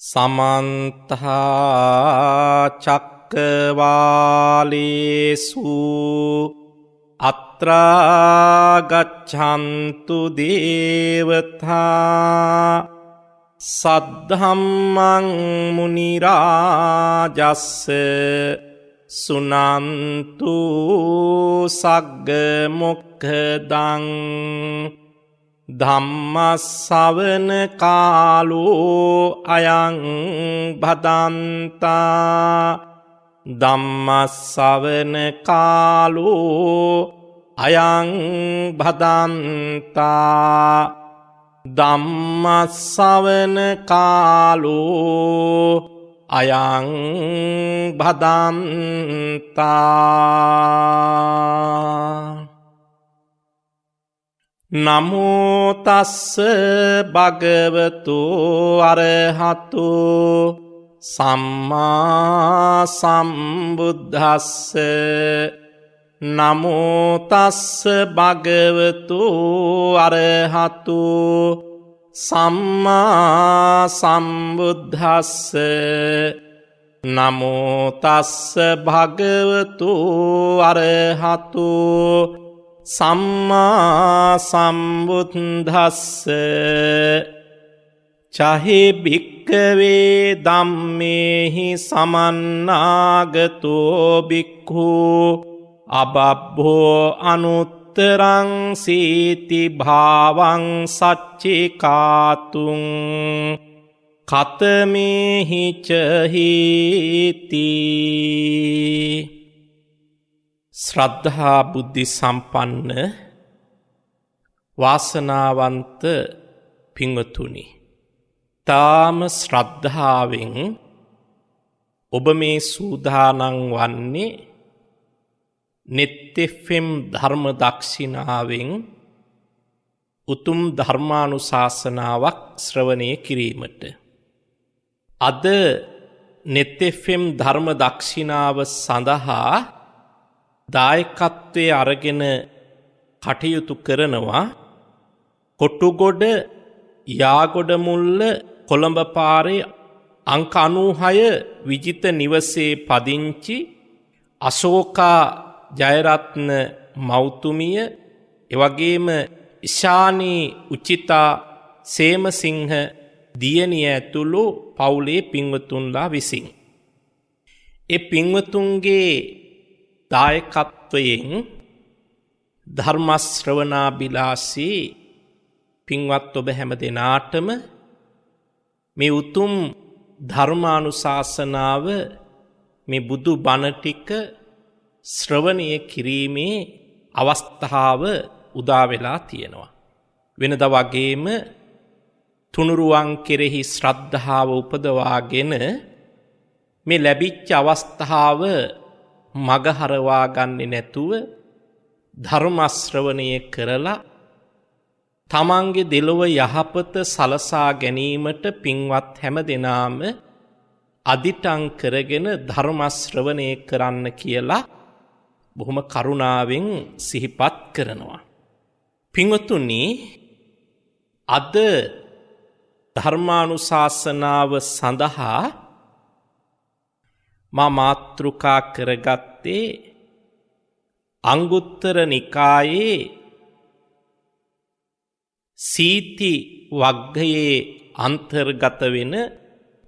සමන්ත චක්කවාලේසු අත්‍රා ගච්ඡන්තු දේවතා සද්ධම්මං මුනි රාජස්ස සුනන්තු සග්ග මොක්ඛදං ධම්මස්සවන කාලෝ අයං භදන්තා ධම්මස්සවන කාලෝ අයං භදන්තා ධම්මස්සවන කාලෝ අයං භදන්තා නමෝ තස්ස භගවතු අරහතු සම්මා සම්බුද්දස්ස නමෝ තස්ස භගවතු අරහතු සම්මා සම්බුද්දස්ස නමෝ තස්ස භගවතු අරහතු සම්මා සම්බුද්දස්ස චහි භික්ඛවේ ධම්මේහි සමන්නාගතෝ භික්ඛු අබබ්බෝ අනුත්තරං සීති භාවං සච්චිකාතුං කතමේහි චහීති ශ්‍රද්ධා බුද්ධි සම්පන්න වාසනාවන්ත පින්වතුනි, තාම ශ්‍රද්ධාවෙන් ඔබ මේ සූදානම් වන්නේ නෙත් FM ධර්ම දක්ෂිනාවෙන් උතුම් ධර්මානුශාසනාවක් ශ්‍රවණය කිරීමට. අද නෙත් FM ධර්ම දක්ෂිනාව සඳහා දායකත්වයේ අරගෙන කටයුතු කරනවා කොටුගොඩ යාගොඩ මුල්ල කොළඹ පාරේ අංක 96 විජිත නිවසේ පදිංචි අශෝකා ජයරත්න මෞතුමිය, එවැගේම ඉශානී උචිතා සේමසිංහ දියණිය ඇතුළු පවුලේ පින්වතුන්ලා විසින් ඒ පින්වතුන්ගේ දායකත්වයෙන් ධර්ම ශ්‍රවණාබිලාසී පින්වත් ඔබ හැම දෙනාටම මේ උතුම් ධර්මානුශාසනාව, මේ බුදු බණ ටික ශ්‍රවණය කිරීමේ අවස්ථාව උදා වෙලා තියෙනවා. වෙනදා වගේම තුනුරුවන් කෙරෙහි ශ්‍රද්ධාව උපදවාගෙන මේ ලැබිච්ච අවස්ථාව මගහරවා ගන්නේ නැතුව ධර්ම ශ්‍රවණය කරලා තමන්ගේ දෙලොව යහපත සලසා ගැනීමට පින්වත් හැම දෙනාම අදිටන් කරගෙන ධර්ම ශ්‍රවණය කරන්න කියලා බොහොම කරුණාවෙන් සිහිපත් කරනවා. පින්වතුනි, අද ධර්මානුශාසනාව සඳහා මා මාතෘකා කරගත්තේ අංගුත්තර නිකායේ සීති වග්ගයේ අන්තර්ගත වෙන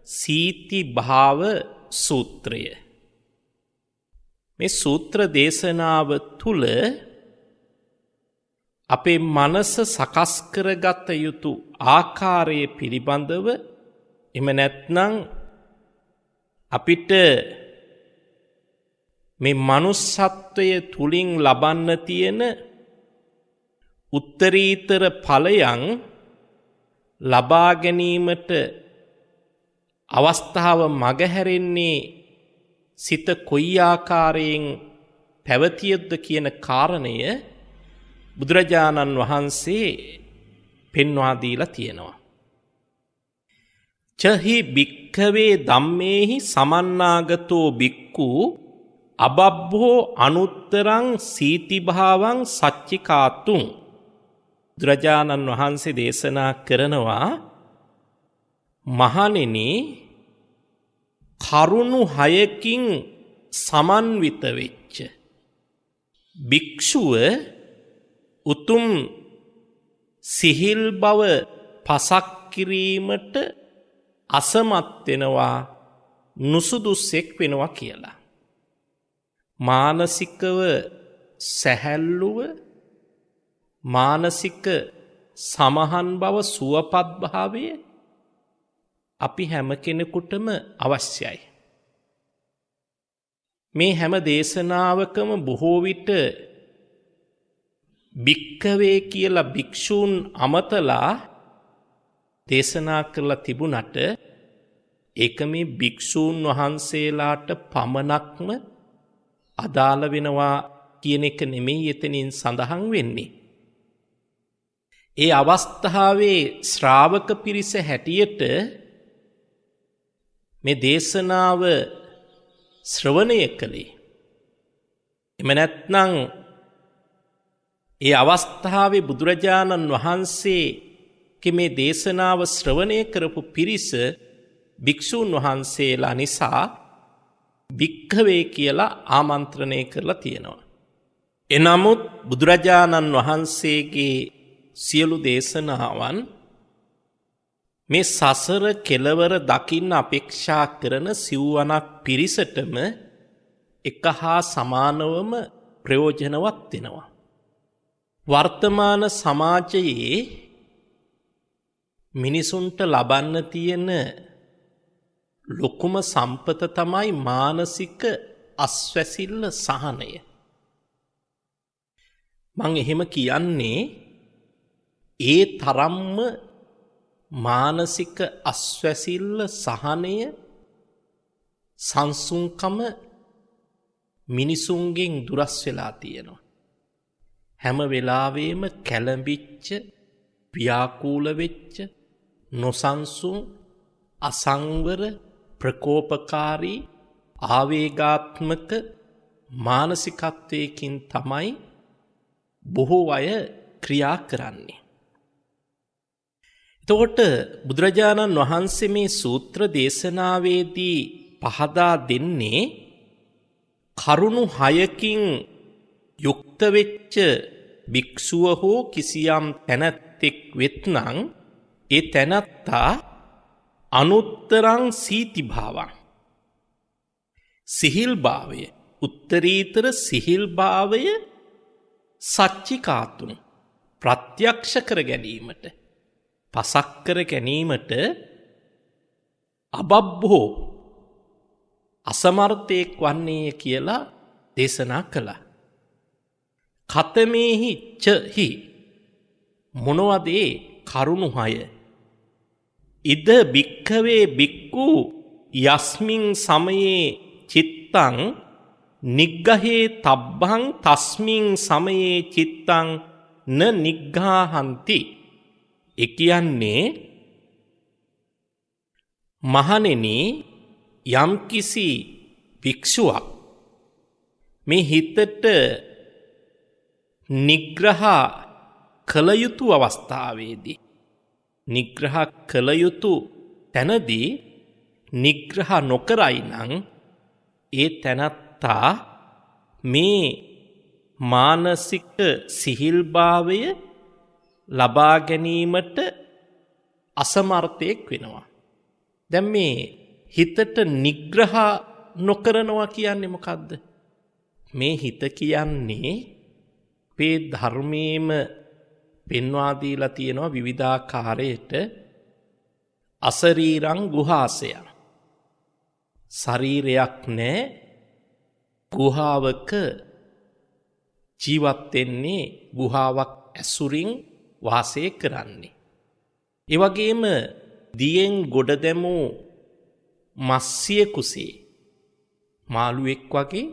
සීති භාව සූත්‍රය. මේ සූත්‍ර දේශනාව තුල අපේ මනස සකස් කරගත යුතු ආකාරය පිළිබඳව, එම නැත්නම් අපිට මේ මනුස්සත්වය තුලින් ලබන්න තියෙන උත්තරීතර ඵලයන් ලබා ගැනීමට අවස්ථාව මගහැරෙන්නේ සිත කොයි ආකාරයෙන් පැවතියද කියන කාරණය බුදුරජාණන් වහන්සේ පෙන්වා දීලා තියෙනවා. චහි භික්ඛවේ ධම්මේහි සමන්නාගතෝ භික්ඛු අබබ්බෝ අනුත්තරං සීතිභාවං සච්චිකාතුං. බුදුරජාණන් වහන්සේ දේශනා කරනවා මහණෙනි කරුණු 6කින් සමන්විත වෙච්ච භික්ෂුව උතුම් සිහිල් බව පසක් කිරීමට අසමත් වෙනවා නුසුදුස්සෙක් වෙනවා කියලා. මානසිකව සැහැල්ලුව මානසික සමහන් බව සුවපත් භාවය අපි හැම කෙනෙකුටම අවශ්‍යයි. මේ හැම දේශනාවකම බොහෝ විට භික්ඛවේ කියලා භික්ෂූන් අමතලා දේශනා කරලා තිබුණට ඒක මේ භික්ෂූන් වහන්සේලාට පමණක්ම අදාළ වෙනවා කියන එක නෙමෙයි එතනින් සඳහන් වෙන්නේ. ඒ අවස්ථාවේ ශ්‍රාවක පිරිස හැටියට මේ දේශනාව ශ්‍රවණය කළේ. එම නැත්නම් ඒ අවස්ථාවේ බුදුරජාණන් වහන්සේගේ මේ දේශනාව ශ්‍රවණය කරපු පිරිස භික්ෂූන් වහන්සේලා නිසා භික්ඛවේ කියලා ආමන්ත්‍රණය කරලා තියෙනවා. එනමුත් බුදුරජාණන් වහන්සේගේ සියලු දේශනාවන් මේ සසර කෙලවර දකින්න අපේක්ෂා කරන සිව්වනක් පිරිසටම එක හා සමානවම ප්‍රයෝජනවත් වෙනවා. වර්තමාන සමාජයේ මිනිසුන්ට ලබන්න තියෙන ලොකුම සම්පත තමයි මානසික අස්වැසිල්ල සහනය. මං එහෙම කියන්නේ ඒ තරම්ම මානසික අස්වැසිල්ල සහනය සංසුන්කම මිනිසුන්ගෙන් දුරස් වෙලා තියෙනවා. හැම වෙලාවෙම කැළඹිච්ච ව්‍යාකූල වෙච්ච නොසන්සුන් අසංවර ප්‍රකෝපකාරී ආවේගාත්මක මානසිකත්වයකින් තමයි බොහෝ අය ක්‍රියා කරන්නේ. එතකොට බුදුරජාණන් වහන්සේ මේ සූත්‍ර දේශනාවේදී පහදා දෙන්නේ කරුණු 6කින් යුක්ත වෙච්ච භික්ෂුව හෝ කිසියම් තැනැත්තෙක් වෙත්නම් ඒ තැනැත්තා අනුත්තරං සීති භාවං සිහිල් භාවය උත්තරීතර සිහිල් භාවය සච්චිකාතුන් ප්‍රත්‍යක්ෂ කර ගැනීමට පසක් කර ගැනීමට අබබ්බෝ අසමර්ථයෙක් වන්නේය කියලා දේශනා කළා. කතමේහි චහි මොනවදේ කරුණු 6 ඉද භික්ඛවේ භික්ඛු යස්මින් සමයේ චිත්තං නිග්ගහේ තබ්බං තස්මින් සමයේ චිත්තං න නිග්ගාහන්ති. ඒ කියන්නේ මහණෙනි යම්කිසි භික්ෂුවක් මේ හිතට නිග්‍රහ කළ යුතු අවස්ථාවේදී නිග්‍රහ කළ යුතු තැනදී නිග්‍රහ නොකරයි නම් ඒ තැනත්තා මේ මානසික සිහිල්භාවය ලබා ගැනීමට අසමර්ථයෙක් වෙනවා. දැන් මේ හිතට නිග්‍රහ නොකරනවා කියන්නේ මොකද්ද? මේ හිත කියන්නේ මේ ධර්මයේම පෙන්වා දීලා තියෙනවා විවිධාකාරයට අසරීරං ගුහාසය. ශරීරයක් නැහැ, ගුහාවක ජීවත් වෙන්නේ, ගුහාවක් ඇසුරින් වාසය කරන්නේ. ඒ වගේම දියෙන් ගොඩ දැමූ මස්සිය කුසේ මාළුවෙක් වගේ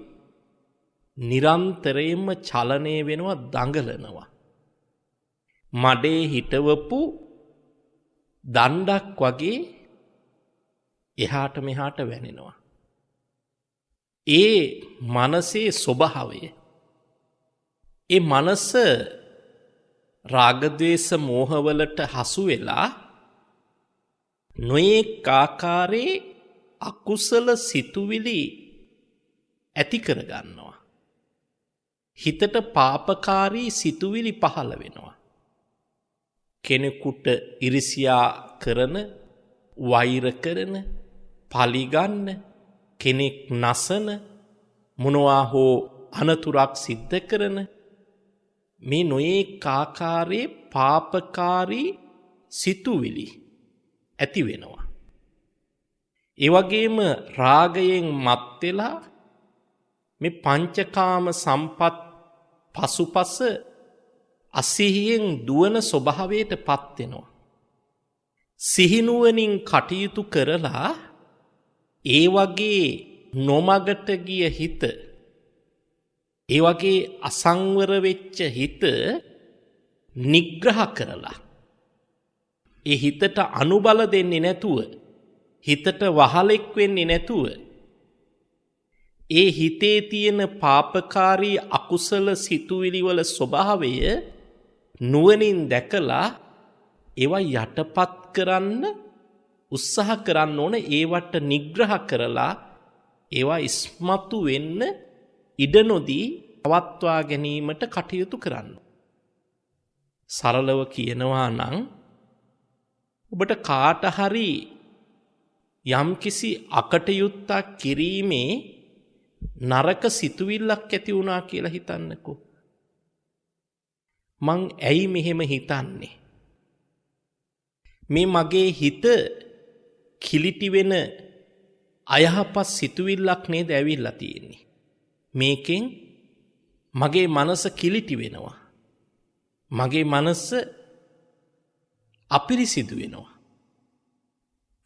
නිරන්තරයෙන්ම චලනය වෙනවා, දඟලනවා. මඩේ හිටවපු දණ්ඩක් වගේ එහාට මෙහාට වැනෙනවා. ඒ මනසේ ස්වභාවය, ඒ මනස රාග ద్వේෂ මෝහවලට හසු වෙලා නොයෙක් ආකාරයේ අකුසල සිතුවිලි ඇති කරගන්නවා. හිතට පාපකාරී සිතුවිලි පහළ වෙනවා. කෙනෙකුට ඉරිසියා කරන, වෛර කරන, පලිගන්න, කෙනෙක් නසන, මොනවා හෝ අනතුරක් සිද්ධ කරන මේ නොයෙක් ආකාරයේ පාපකාරී සිතුවිලි ඇති වෙනවා. ඒ වගේම රාගයෙන් මත් වෙලා මේ පංචකාම සම්පත් පසුපස අසිහියෙන් දුවන ස්වභාවයට පත් වෙනවා. සිහිනුවණින් කටයුතු කරලා ඒ වගේ නොමගට ගිය හිත, ඒ වගේ අසංවර වෙච්ච හිත නිග්‍රහ කරලා ඒ හිතට අනුබල දෙන්නේ නැතුව, හිතට වහලෙක් වෙන්නේ නැතුව, ඒ හිතේ තියෙන පාපකාරී අකුසල සිතුවිලි වල ස්වභාවය නුවණින් දැකලා ඒවා යටපත් කරන්න උත්සාහ කරන්න ඕන. ඒවට නිග්‍රහ කරලා ඒවා ඉස්මතු වෙන්න ඉඩ නොදී පවත්වා ගැනීමට කටයුතු කරන්න. සරලව කියනවා නම් ඔබට කාට හරි යම්කිසි අකටයුත්තක් කිරීමේ නරක සිතුවිල්ලක් ඇති වුණා කියලා හිතන්නකෝ. මං ඇයි මෙහෙම හිතන්නේ? මේ මගේ හිත කිලිටි වෙන අයහපත් සිතුවිල්ලක් නේද ඇවිල්ලා තියෙන්නේ. මේකෙන් මගේ මනස කිලිටි වෙනවා. මගේ මනස අපිරිසිදු වෙනවා.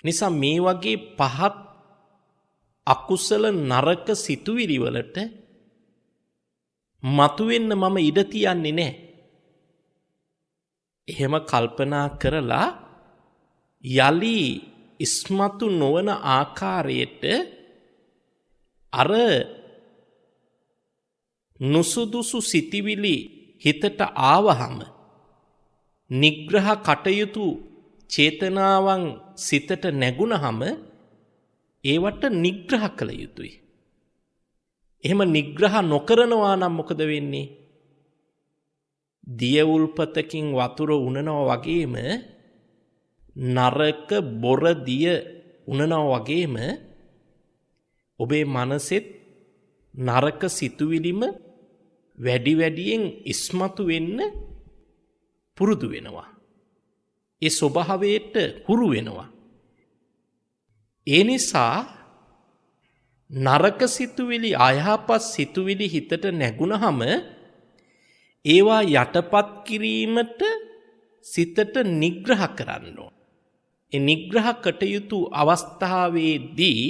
නිසා මේ වගේ පහත් අකුසල නරක සිතුවිලි වලට මතුවෙන්න මම ඉඩ තියන්නේ නැහැ. එහෙම කල්පනා කරලා යලි ඉස්මතු නොවන ආකාරයට අර නුසුදුසු සිතිවිලි හිතට ආවහම නිග්‍රහ කටයුතු චේතනාවන් සිතට නැගුණහම ඒවට නිග්‍රහ කළ යුතුයි. එහෙම නිග්‍රහ නොකරනවා නම් මොකද වෙන්නේ? දිය උල්පතකින් වතුර උනනවා වගේම, නරක බොර දිය උනනවා වගේම ඔබේ මනසෙත් නරක සිතුවිලිම වැඩි වැඩියෙන් ඉස්මතු වෙන්න පුරුදු වෙනවා. ඒ ස්වභාවයට හුරු වෙනවා. ඒ නිසා නරක සිතුවිලි, අයහපත් සිතුවිලි හිතට නැගුණහම ඒවා යටපත් කිරීමට සිතට නිග්‍රහ කරන්න ඕන. ඒ නිග්‍රහ කටයුතු අවස්ථාවේදී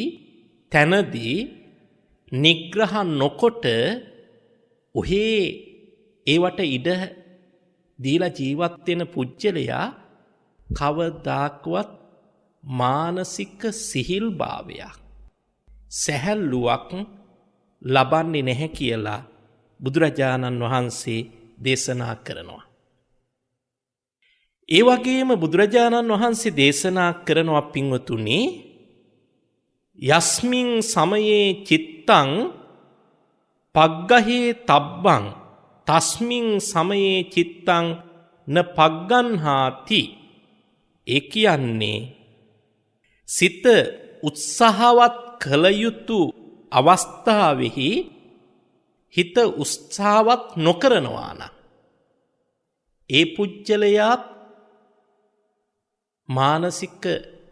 තැනදී නිග්‍රහ නොකොට ඔහේ ඒවට ඉඩ දීලා ජීවත් වෙන පුජ්‍යලයා කවදාක්වත් මානසික සිහිල්භාවයක්, සැහැල්ලුවක් ලබන්නේ නැහැ කියලා බුදුරජාණන් වහන්සේ දේශනා කරනවා. ඒ වගේම බුදුරජාණන් වහන්සේ දේශනා කරනවා පින්වතුනි, යස්මින් සමයේ චිත්තං පග්ගහේ තබ්බං තස්මින් සමයේ චිත්තං න පග්ගන්හාති. ඒ කියන්නේ සිත උත්සාහවත් කළ යුතු අවස්ථාවෙහි හිත උත්සාහවත් නොකරනවා නම් ඒ පුජ්‍යලයාත් මානසික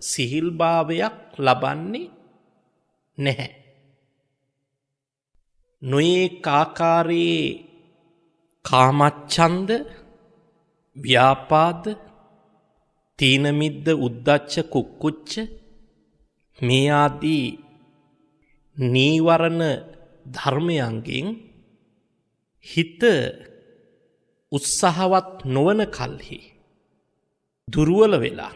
සිහිල්භාවයක් ලබන්නේ නැහැ. නොයෙක් ආකාරයේ කාමච්ඡන්ද, ව්‍යාපාද, තීන මිද්ද, උද්ධච්ච, කුක්කුච්ච මේ ආදී නීවරණ ධර්මයන්ගෙන් හිත උත්සාහවත් නොවන කල්හි දුර්වල වෙලා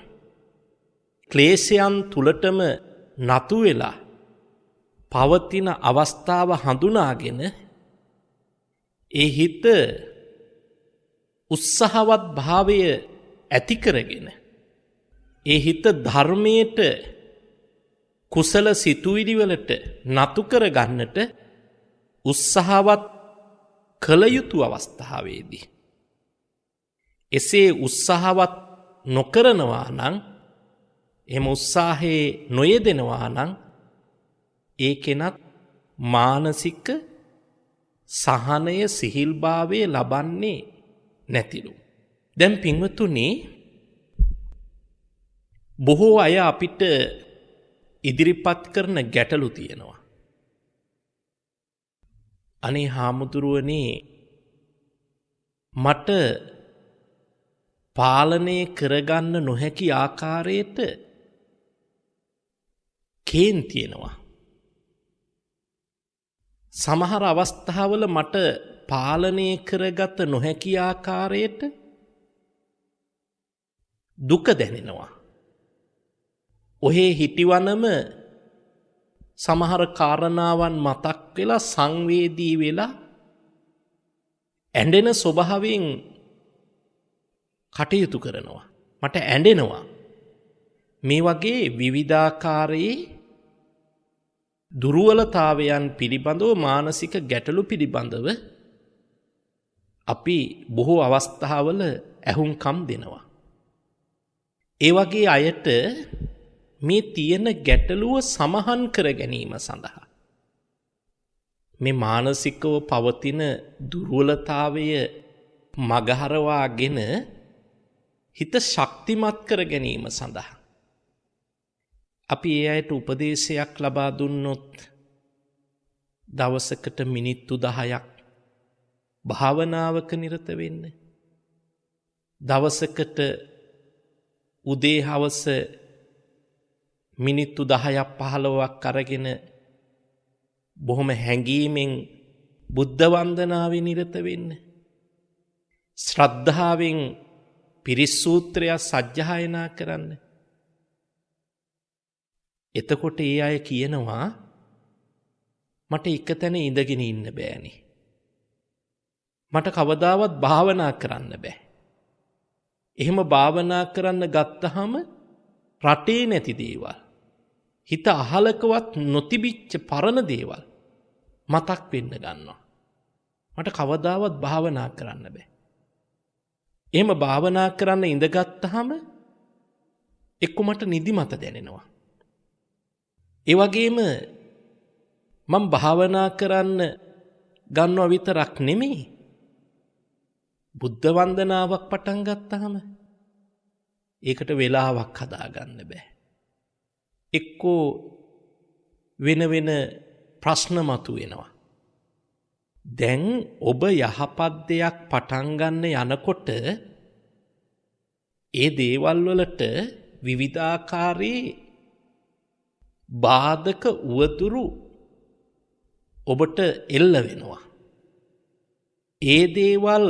ක්ලේශයන් තුලටම නතු වෙලා පවතින අවස්ථාව හඳුනාගෙන ඒ හිත උත්සාහවත් භාවය ඇති කරගෙන ඒ හිත ධර්මයට කුසල සිතුවිලි වලට නතු කර ගන්නට උත්සාහවත් කළ යුතු අවස්ථාවේදී එසේ උත්සාහවත් නොකරනවා නම් එම උත්සාහයේ නොයෙදෙනවා නම් ඒ කෙනත් මානසික සහනය සිහිල්භාවය ලබන්නේ නැතිලු. දැන් පින්වතුනි, බොහෝ අය අපිට ඉදිරිපත් කරන ගැටලු තියෙනවා. අනේ හාමුදුරුවනේ, මට පාලනය කරගන්න නොහැකි ආකාරයට කේන්තියෙනවා. සමහර අවස්ථාවල මට පාලනය කරගත නොහැකි ආකාරයට දුක දැනෙනවා. ඔහේ හිටිවනම සමහර කාරණාවන් මතක් වෙලා සංවේදී වෙලා ඇඬෙන ස්වභාවයෙන් කටයුතු කරනවා. මට ඇඬෙනවා. මේ වගේ විවිධාකාරයේ දුර්වලතාවයන් පිළිබඳව, මානසික ගැටලු පිළිබඳව අපි බොහෝ අවස්ථාවල ඇහුම්කම් දෙනවා. ඒ වගේ අයට මේ තියෙන ගැටලුව සමහන් කර ගැනීම සඳහා, මේ මානසිකව පවතින දුර්වලතාවය මගහරවාගෙන හිත ශක්තිමත් කර ගැනීම සඳහා අපි ඒ අයට උපදේශයක් ලබා දුන්නොත් දවසකට මිනිත්තු 10ක් භාවනාවක නිරත වෙන්න. දවසකට උදේ හවස මිනිත්තු 10ක් 15ක් අරගෙන බොහොම හැඟීමෙන් බුද්ධ වන්දනාවේ නිරත වෙන්න. ශ්‍රද්ධාවෙන් පිරිස් සූත්‍රය සජ්ජායනා කරන්න. එතකොට ඒ අය කියනවා, මට එක තැන ඉඳගෙන ඉන්න බෑනේ. මට කවදාවත් භාවනා කරන්න බෑ. එහෙම භාවනා කරන්න ගත්තහම රටේ නැති දේවල්, හිත අහලකවත් නොතිබිච්ච පරණ දේවල් මතක් වෙන්න ගන්නවා. මට කවදාවත් භාවනා කරන්න බෑ. එහෙම භාවනා කරන්න ඉඳගත්තාම එක්ක මට නිදිමත දැනෙනවා. ඒ වගේම මම භාවනා කරන්න ගන්නව විතරක් නෙමෙයි, බුද්ධ වන්දනාවක් පටන් ගත්තාම ඒකට වෙලාවක් හදාගන්න බෑ. එක්කෝ වෙන වෙන ප්‍රශ්න මතුවෙනවා. දැන් ඔබ යහපත් දෙයක් පටන් ගන්න යනකොට ඒ දේවල් වලට විවිධාකාරී බාධක උවදුරු ඔබට එල්ල වෙනවා. ඒ දේවල්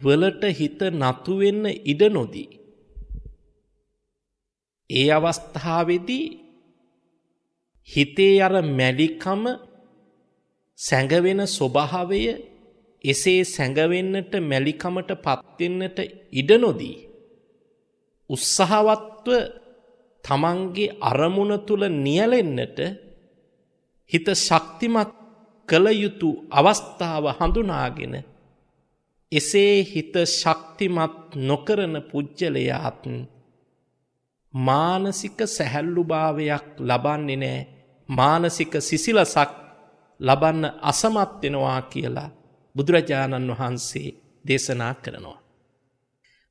වලට හිත නතු වෙන්න ඉඩ නොදී ඒ අවස්ථාවේදී හිතේ අර මැලිකම සැඟවෙන ස්වභාවය, එසේ සැඟවෙන්නට මැලිකමට පත්වෙන්නට ඉඩ නොදී උත්සාහවත්ව තමන්ගේ අරමුණ තුල නියැලෙන්නට හිත ශක්තිමත් කළ යුතු අවස්ථාව හඳුනාගෙන එසේ හිත ශක්තිමත් නොකරන පුජ්‍යලයාත් මානසික සැහැල්ලුභාවයක් ලබන්නේ නැහැ, මානසික සිසිලසක් ලබන්න අසමත් වෙනවා කියලා බුදුරජාණන් වහන්සේ දේශනා කරනවා.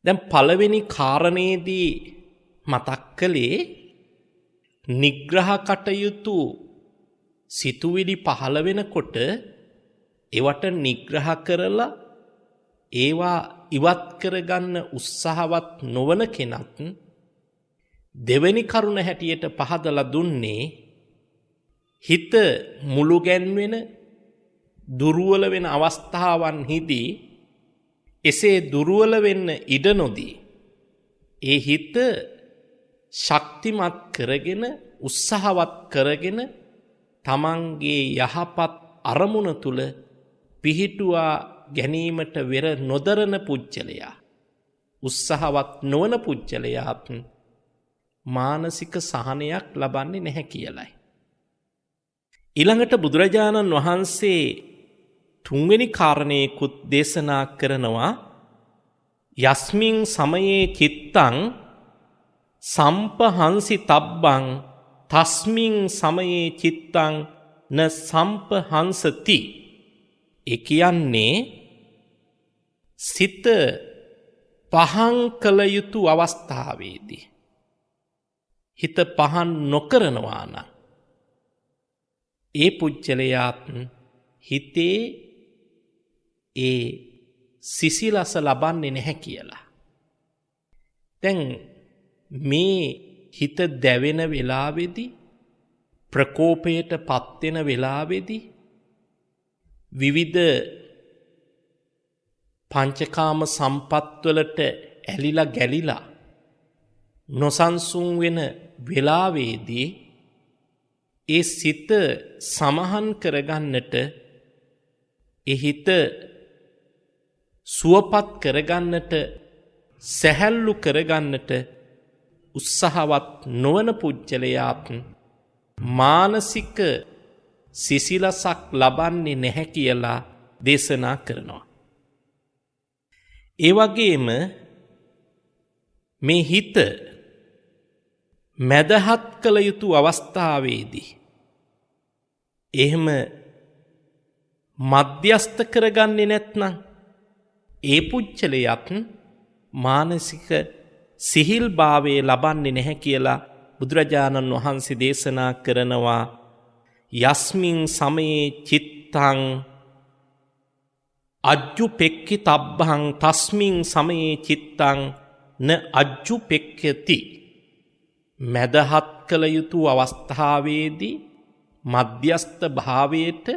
දැන් පළවෙනි කාරණේදී මතක් කළේ නිග්‍රහ කටයුතු සිතුවිලි පහළ වෙනකොට ඒවට නිග්‍රහ කරලා ඒවා ඉවත් කරගන්න උත්සාහවත් නොවන කෙනත් දෙවෙනි කරුණ හැටියට පහදලා දුන්නේ හිත මුළු ගැන්වෙන දුර්වල වෙන අවස්ථාවන්හිදී එසේ දුර්වල වෙන්න ඉඩ නොදී ඒ හිත ශක්තිමත් කරගෙන උත්සාහවත් කරගෙන තමන්ගේ යහපත් අරමුණ තුල පිහිටුවා ගැනීමට වෙර නොදරන පුජ්‍යලයා, උත්සාහවත් නොවන පුජ්‍යලයාත් මානසික සහනයක් ලබන්නේ නැහැ කියලයි. ඊළඟට බුදුරජාණන් වහන්සේ තුන්වෙනි කාරණේකුත් දේශනා කරනවා යස්මින් සමයේ චිත්තං සම්පහංසි තබ්බං තස්මින් සමයේ චිත්තං න සම්පහංසති. ඒ කියන්නේ සිත පහන් කළ යුතු අවස්ථාවේදී හිත පහන් නොකරනවා නම් ඒ පුජ්‍යලයාත් හිතේ ඒ සිසිලස ලබන්නේ නැහැ කියලා. දැන් මේ හිත දැවෙන වෙලාවේදී ප්‍රකෝපයට පත්වෙන වෙලාවේදී විවිධ පංචකාම සම්පත්වලට ඇලිලා ගැලිලා නොසන්සුන් වෙන වෙලාවේදී ඒ සිත සමහන් කරගන්නට ඒ හිත සුවපත් කරගන්නට සැහැල්ලු කරගන්නට උත්සාහවත් නොවන පුජ්‍යලයාත් මානසික සිසිලසක් ලබන්නේ නැහැ කියලා දේශනා කරනවා. ඒ වගේම මේ හිත මැදහත් කළ යුතු අවස්ථාවේදී එහෙම මධ්‍යස්ත කරගන්නේ නැත්නම් ඒ පුජ්‍යලයාත් මානසික සිහිල්භාවයේ ලබන්නේ නැහැ කියලා බුදුරජාණන් වහන්සේ දේශනා කරනවා. යස්මින් සමයේ චිත්තං අජ්ජුපෙක්ඛි තබ්බං තස්මින් සමයේ චිත්තං න අජ්ජුපෙක්ඛති. මදහත් කළ යුතු අවස්ථාවේදී මධ්‍යස්ථ භාවයට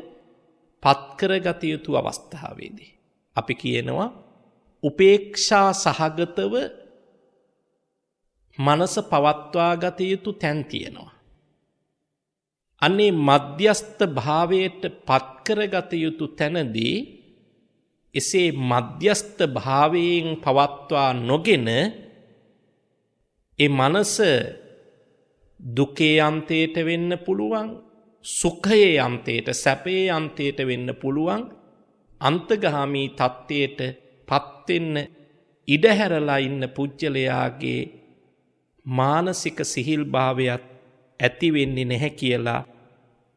පත්කරගත යුතු අවස්ථාවේදී අපි කියනවා උපේක්ෂා සහගතව මනස පවත්වා ගත යුතු තැන් තියෙනවා. අන්නේ මධ්‍යස්ථ භාවයට පත්කරගත යුතු තැනදී එසේ මධ්‍යස්ථ භාවයෙන් පවත්වා නොගෙන ඒ මනස දුකේ අන්තයට වෙන්න පුළුවන්, සුඛයේ අන්තයට, සැපේ අන්තයට වෙන්න පුළුවන් අන්තගාමී තත්ත්වයට පත් වෙන්න ඉඩ හැරලා ඉන්න පුජ්‍යලයාගේ මානසික සිහිල් භාවයත් ඇති වෙන්නේ නැහැ කියලා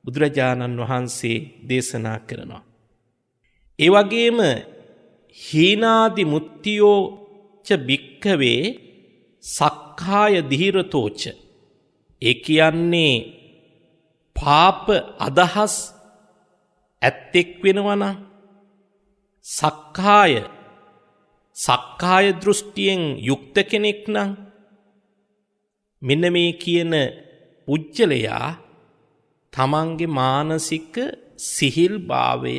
බුදුරජාණන් වහන්සේ දේශනා කරනවා. ඒ වගේම හීනාදි මුත්තියෝ ච භික්ඛවේ සක්කාය ධීරතෝච. ඒ කියන්නේ පාප අදහස් ඇත්තෙක් වෙනවනම් සක්කාය දෘෂ්ටියෙන් යුක්ත කෙනෙක් නම් මෙන්න මේ කියන පුජ්‍යලයා තමන්ගේ මානසික සිහිල් භාවය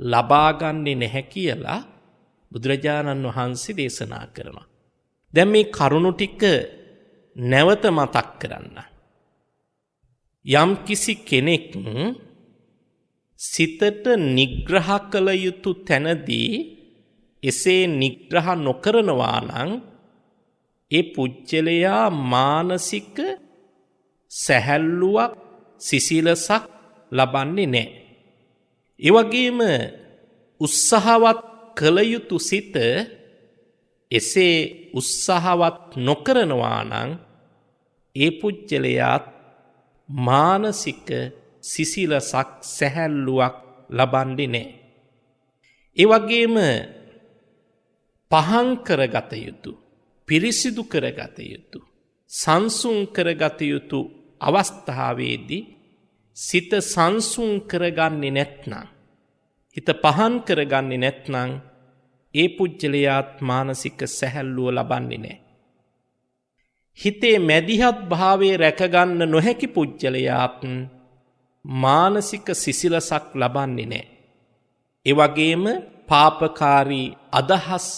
ලබාගන්නේ නැහැ කියලා බුදුරජාණන් වහන්සේ දේශනා කරනවා. දැන් මේ කරුණු ටික නැවත මතක් කරන්න. යම් කිසි කෙනෙක් සිතට නිග්‍රහ කළ යුතු තැනදී එසේ නිග්‍රහ නොකරනවා නම් ඒ පුජ්‍යලයා මානසික සැහැල්ලුවක් සිසිලසක් ලබන්නේ නැහැ. ඒ වගේම උත්සාහවත් කළ යුතු සිත එසේ උත්සාහවත් නොකරනවා නම් ඒ පුජ්‍යලයාත් මානසික සිසිලසක් සැහැල්ලුවක් ලබන්නේ නැහැ. ඒ වගේම පහන් කරගත යුතු, පිරිසිදු කරගත යුතු, සංසුන් කරගත යුතු අවස්ථාවේදී සිත සංසුන් කරගන්නේ නැත්නම්, හිත පහන් කරගන්නේ නැත්නම් ඒ පුජ්‍යලයාත් මානසික සැහැල්ලුව ලබන්නේ නැහැ. හිතේ මැදිහත් භාවයේ රැකගන්න නොහැකි පුජ්‍යලයාත් මානසික සිසිලසක් ලබන්නේ නැහැ. ඒ වගේම පාපකාරී අදහස්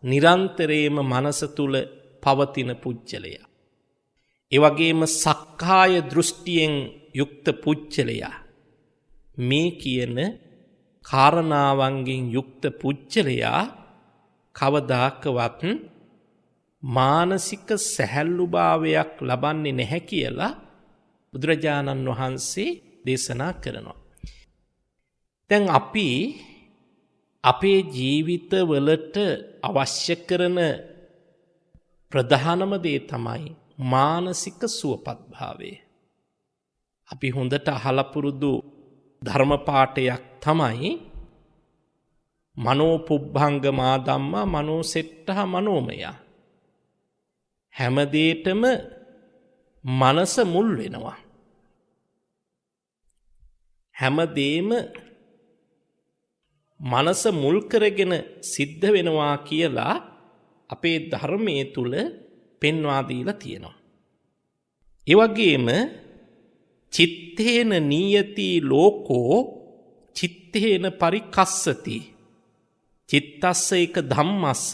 නිරන්තරයෙන්ම මනස තුල පවතින පුජ්‍යලයා. ඒ වගේම සක්කාය දෘෂ්ටියෙන් යුක්ත පුජ්‍යලයා. මේ කියන කාරණාවන්ගෙන් යුක්ත පුජ්‍යලයා කවදාකවත් මානසික සැහැල්ලුභාවයක් ලබන්නේ නැහැ කියලා බුදුරජාණන් වහන්සේ දේශනා කරනවා. දැන් අපි අපේ ජීවිතවලට අවශ්‍ය කරන ප්‍රධානම දේ තමයි මානසික සුවපත්භාවය. අපි හොඳට අහලා පුරුදු ධර්ම පාඨයක් තමයි මනෝ පුබ්බංගමා ධම්මා මනෝ සෙට්ඨහ මනෝමය. හැම දෙයකම මනස මුල් වෙනවා. හැම දෙයක්ම මනස මුල් කරගෙන සිද්ධ වෙනවා කියලා අපේ ධර්මයේ තුල පෙන්වා දීලා තියෙනවා. ඒ වගේම චිත්තේන නීයති ලෝකෝ චිත්තේන පරිකස්සති චිත්තස්ස එක ධම්මස්ස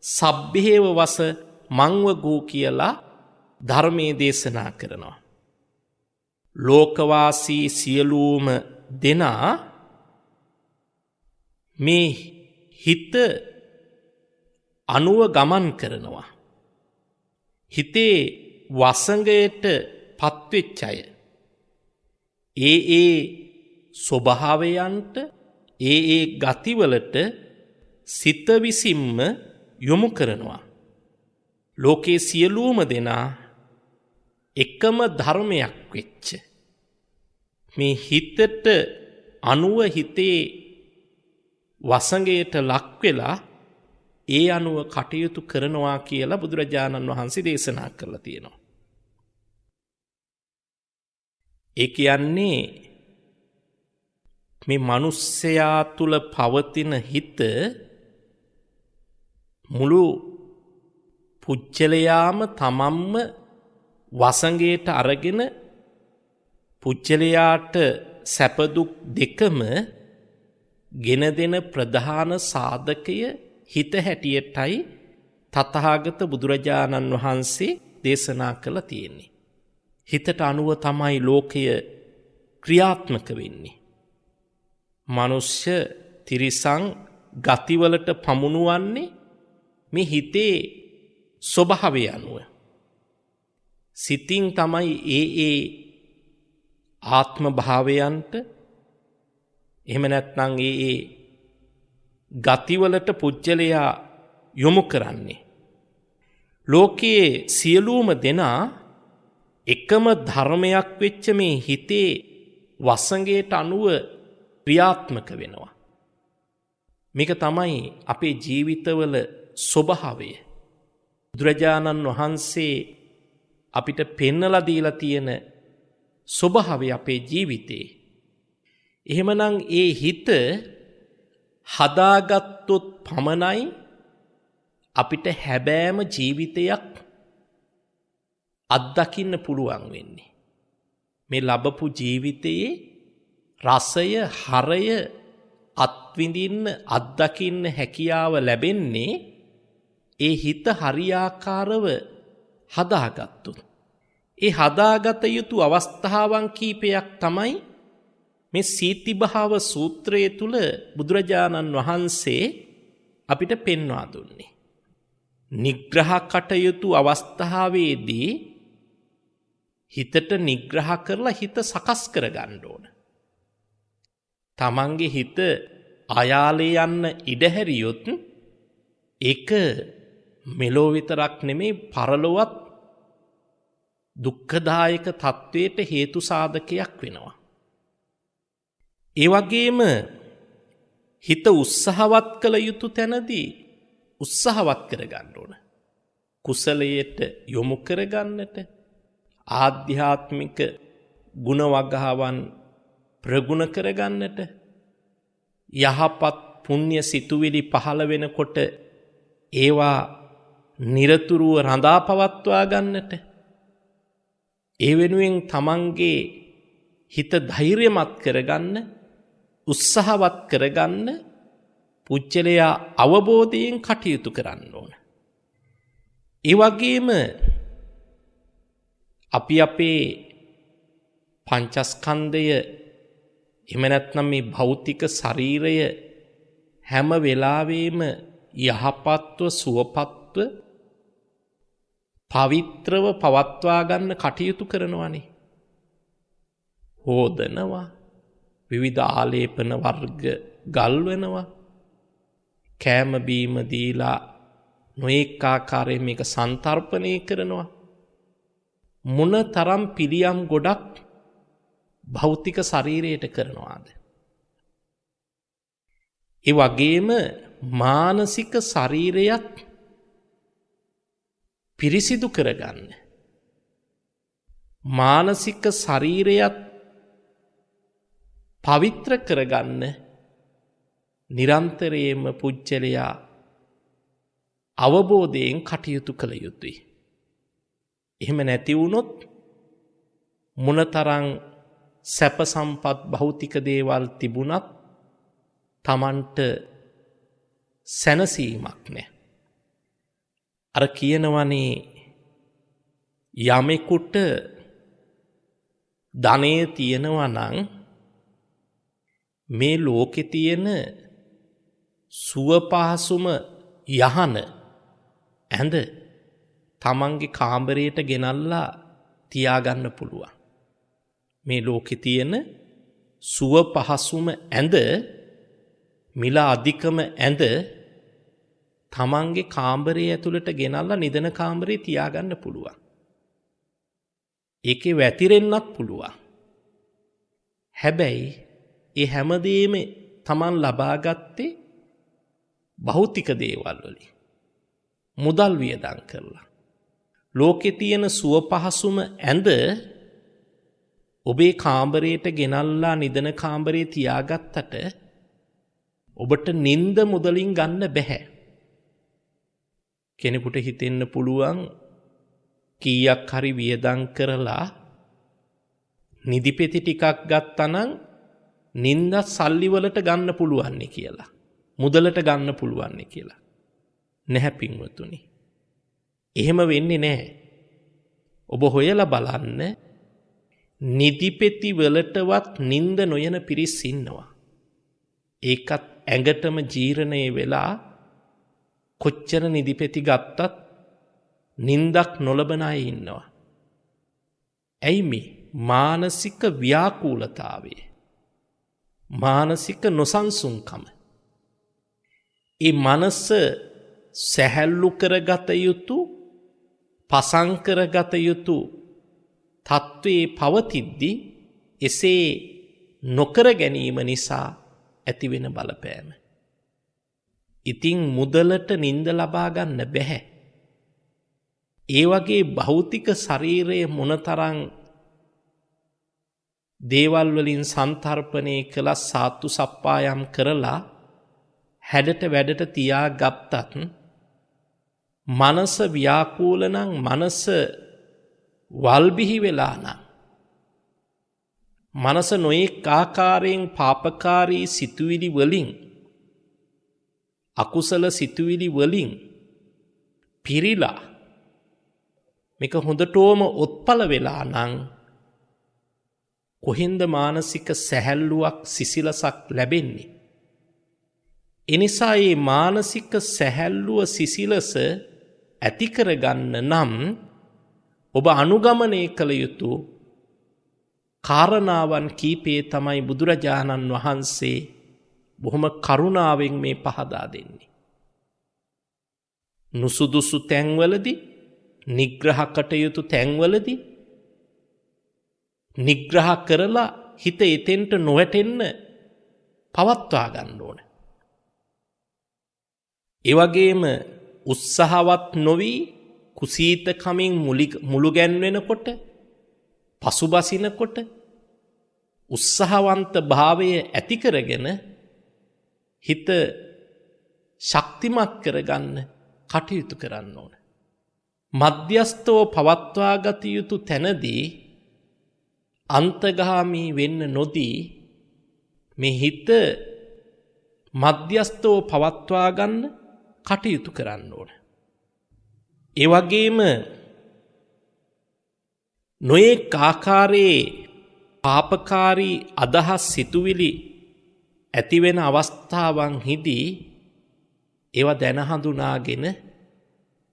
සබ්බේව වස මංවගෝ කියලා ධර්මයේ දේශනා කරනවා. ලෝකවාසී සියලුම දෙනා මේ හිත අනුව ගමන් කරනවා. හිතේ වසඟයට පත්වෙච්ච අය ඒ ස්වභාවයන්ට ඒ ගතිවලට සිත විසින්ම යොමු කරනවා. ලෝකේ සියලුම දෙනා එකම ධර්මයක් වෙච්ච මේ හිතට අනුව හිතේ වසඟයට ලක් වෙලා ඒ අනුව කටයුතු කරනවා කියලා බුදුරජාණන් වහන්සේ දේශනා කරලා තියෙනවා. ඒ කියන්නේ මේ මිනිස්සයා තුල පවතින හිත මුළු පුච්චලයාම තමන්ම වසඟයට අරගෙන පුච්චලයාට සැප දුක් දෙකම ගෙන දෙන ප්‍රධාන සාධකය හිත හැටියටයි තථාගත බුදුරජාණන් වහන්සේ දේශනා කළා තියෙන්නේ. හිතට අනුව තමයි ලෝකය ක්‍රියාත්මක වෙන්නේ. මනුෂ්‍ය තිරිසන් ගතිවලට පමුණුවන්නේ මේ හිතේ ස්වභාවය අනුව. සිතින් තමයි ඒ ආත්ම භාවයන්ට එහෙම නැත්නම් ඒ ගතිවලට පුජ්‍යලයා යොමු කරන්නේ. ලෝකයේ සියලුම දෙනා එකම ධර්මයක් වෙච්ච මේ හිතේ වසඟයට අනුව ක්‍රියාත්මක වෙනවා. මේක තමයි අපේ ජීවිතවල ස්වභාවය. බුදුරජාණන් වහන්සේ අපිට පෙන්වලා දීලා තියෙන ස්වභාවය අපේ ජීවිතේ. එහෙමනම් ඒ හිත හදාගත්තොත් පමණයි අපිට හැබෑම ජීවිතයක් අත්දකින්න පුළුවන් වෙන්නේ. මේ ලැබපු ජීවිතයේ රසය, හරය අත්විඳින්න, අත්දකින්න හැකියාව ලැබෙන්නේ ඒ හිත හරියාකාරව හදාගත්තොත්. ඒ හදාගත යුතු අවස්ථාවන් කීපයක් තමයි මේ සීතිභාව සූත්‍රයේ තුල බුදුරජාණන් වහන්සේ අපිට පෙන්වා දුන්නේ. නිග්‍රහ කටයුතු අවස්ථාවේදී හිතට නිග්‍රහ කරලා හිත සකස් කරගන්න ඕන. තමන්ගේ හිත අයාලේ යන්න ඉඩ හැරියොත් ඒක මෙලෝ විතරක් නෙමේ පරලොවත් දුක්ඛදායක තත්වයට හේතු සාධකයක් වෙනවා. ඒ වගේම හිත උත්සාහවත් කළ යුතු තැනදී උත්සාහවත් කරගන්න ඕන. කුසලයට යොමු කරගන්නට, ආධ්‍යාත්මික ගුණ වගාවන් ප්‍රගුණ කරගන්නට, යහපත් පුණ්‍ය සිතුවිලි පහළ වෙනකොට ඒවා නිරතුරුව රඳා පවත්වා ගන්නට, ඒ වෙනුවෙන් තමන්ගේ හිත ධෛර්යමත් කරගන්න, උත්සාහවත් කරගන්න පුජ්‍යලයා අවබෝධයෙන් කටයුතු කරන්න ඕන. ඒ වගේම අපි අපේ පංචස්කන්ධය එහෙම නැත්නම් මේ භෞතික ශරීරය හැම වෙලාවෙම යහපත්ව සුවපත්ව පවිත්‍රව පවත්වා ගන්න කටයුතු කරනවානේ. හෝදනවා, විවිධ ආලේපන වර්ග ගල්වනවා, කෑම බීම දීලා නොඑක ආකාරයෙන් මේක සන්තර්පණය කරනවා. මොන තරම් පිළියම් ගොඩක් භෞතික ශරීරයට කරනවාද? ඒ වගේම මානසික ශරීරයත් පිරිසිදු කරගන්න, මානසික ශරීරයත් පවිත්‍ර කරගන්න නිරන්තරයෙන්ම පුජ්‍යලයා අවබෝධයෙන් කටයුතු කළ යුතුයි. එහෙම නැති වුණොත් මොනතරම් සැප සම්පත් භෞතික දේවල් තිබුණත් Tamanට සැනසීමක් නැහැ. අර කියනවනේ යමෙකුට ධනෙ තියෙනවා නම් මේ ලෝකේ තියෙන සුව පහසුම යහන ඇඳ තමන්ගේ කාමරයට ගෙනල්ලා තියාගන්න පුළුවන්. මේ ලෝකේ තියෙන සුව පහසුම ඇඳ, මිල අධිකම ඇඳ තමන්ගේ කාමරය ඇතුළට ගෙනල්ලා නිදන කාමරේ තියාගන්න පුළුවන්. ඒකේ වැතිරෙන්නත් පුළුවන්. හැබැයි ඒ හැමදේම තමන් ලබාගත්තේ භෞතික දේවල් වලින්, මුදල් වියදම් කරලා. ලෝකේ තියෙන සුව පහසුම ඇඳ ඔබේ කාමරයට ගෙනල්ලා නිදන කාමරේ තියාගත්තට ඔබට නිින්ද මුදලින් ගන්න බැහැ. කෙනෙකුට හිතෙන්න පුළුවන් කීයක් හරි වියදම් කරලා නිදිපෙති ටිකක් ගත්තනම් නිින්ද සල්ලි වලට ගන්න පුළුවන් කියලා, මුදලට ගන්න පුළුවන් කියලා. නැහැ පින්වතුනි. එහෙම වෙන්නේ නැහැ. ඔබ හොයලා බලන්න, නිදිපෙති වලටවත් නිින්ද නොයන පිරිස් ඉන්නවා. ඒකත් ඇඟටම ජීර්ණය වෙලා කොච්චර නිදිපෙති ගත්තත් නිින්දක් නොලබන අය ඉන්නවා. ඇයි මේ? මානසික ව්‍යාකූලතාවය, මානසික නොසන්සුන්කම. ඒ මනස සැහැල්ලු කරගත යුතු, පසං කරගත යුතු තත්ත්වයේ පවතිද්දී එසේ නොකර ගැනීම නිසා ඇතිවෙන බලපෑම. ඉතින් මුදලට නිින්ද ලබා ගන්න බැහැ. ඒ වගේ භෞතික ශරීරයේ මොනතරම් දේවල් වලින් සන්තර්පණය කළ සාතු සප්පායම් කරලා හැඩට වැඩට තියාගත්තත් මනස ව්‍යාකූල නම්, මනස වල්බිහි වෙලා නම්, මනස නොයෙක් ආකාරයෙන් පාපකාරී සිතුවිලි වලින්, අකුසල සිතුවිලි වලින් පිරීලා මේක හොඳටම ඔත්පල වෙලා නම් කොහෙන්ද මානසික සැහැල්ලුවක්, සිසිලසක් ලැබෙන්නේ? එනිසා මේ මානසික සැහැල්ලුව, සිසිලස ඇති කරගන්න නම් ඔබ අනුගමනය කළ යුතු කාරණාවන් කීපේ තමයි බුදුරජාණන් වහන්සේ බොහොම කරුණාවෙන් මේ පහදා දෙන්නේ. නුසුදුසු තැන්වලදී, නිග්‍රහ කටයුතු තැන්වලදී නිග්‍රහ කරලා හිත එතෙන්ට නොවැටෙන්න පවත්වා ගන්න ඕන. ඒ වගේම උත්සාහවත් නොවි කුසීතකමින් මුළු ගැන්වෙනකොට, පසුබසිනකොට උත්සාහවන්ත භාවය ඇති කරගෙන හිත ශක්තිමත් කරගන්න කටයුතු කරන්න ඕන. මධ්‍යස්තව පවත්වා ගත යුතු තැනදී අන්තගාමී වෙන්න නොදී මේ හිත මධ්‍යස්තව පවත්වා ගන්න කටයුතු කරන්න ඕන. ඒ වගේම නොයෙක් ආකාරයේ පාපකාරී අදහස්, සිතුවිලි ඇතිවෙන අවස්ථාවන් හිදී ඒවා දැන හඳුනාගෙන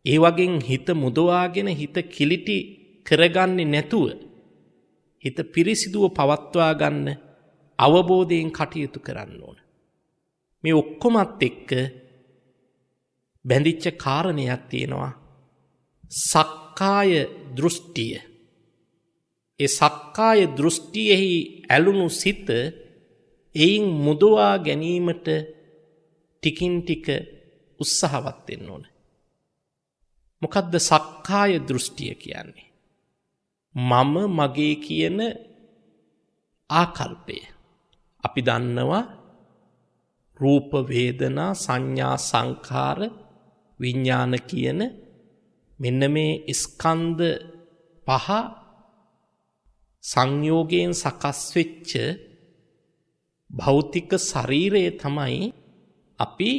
ඒ වගේ හිත මුදවාගෙන හිත කිලිටි කරගන්නේ නැතුව හිත පිරිසිදුව පවත්වා ගන්න අවබෝධයෙන් කටයුතු කරන්න ඕන. මේ ඔක්කොමත් එක්ක බැඳිච්ච කාරණයක් තියෙනවා. සක්කාය දෘෂ්ටිය. ඒ සක්කාය දෘෂ්ටියෙහි ඇලුණු සිත එයින් මුදවා ගැනීමට ටිකින් ටික උත්සාහවත් වෙන්න ඕන. මොකද්ද සක්කාය දෘෂ්ටිය කියන්නේ? මම මගේ කියන ආකල්පය. අපි දන්නවා රූප වේදනා සංඥා සංඛාර විඥාන කියන මෙන්න මේ ස්කන්ධ පහ සංයෝගයෙන් සකස් වෙච්ච භෞතික ශරීරය තමයි අපි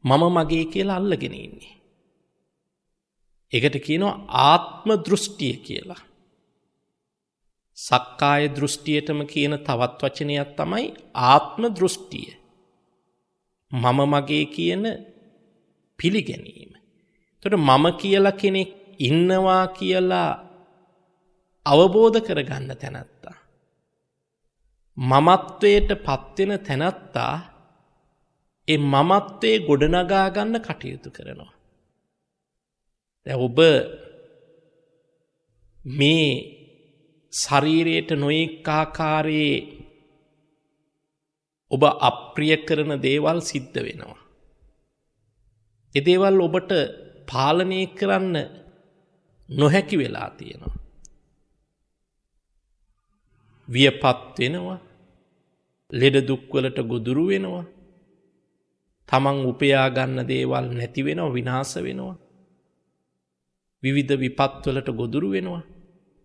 මම මගේ කියලා අල්ලගෙන ඉන්නේ. ඒකට කියනවා ආත්ම දෘෂ්ටිය කියලා. සක්කාය දෘෂ්ටියටම කියන තවත් වචනයක් තමයි ආත්ම දෘෂ්ටිය. මම මගේ කියන පිළිගැනීම. එතකොට මම කියලා කෙනෙක් ඉන්නවා කියලා අවබෝධ කරගන්න තැනැත්තා. මමත්වයට පත්වෙන තැනැත්තා ඒ මමත්වයේ ගොඩනගා ගන්න කටයුතු කරනවා. දැන් ඔබ මේ ශරීරයට නොයෙක් ආකාරයේ ඔබ අප්‍රිය කරන දේවල් සිද්ධ වෙනවා. ඒ දේවල් ඔබට පාලනය කරන්න නොහැකි වෙලා තියෙනවා. වියපත් වෙනවා. ලෙඩ දුක් වලට ගොදුරු වෙනවා. තමන් උපයා ගන්න දේවල් නැති වෙනවා, විනාශ වෙනවා. විවිධ විපත් වලට ගොදුරු වෙනවා.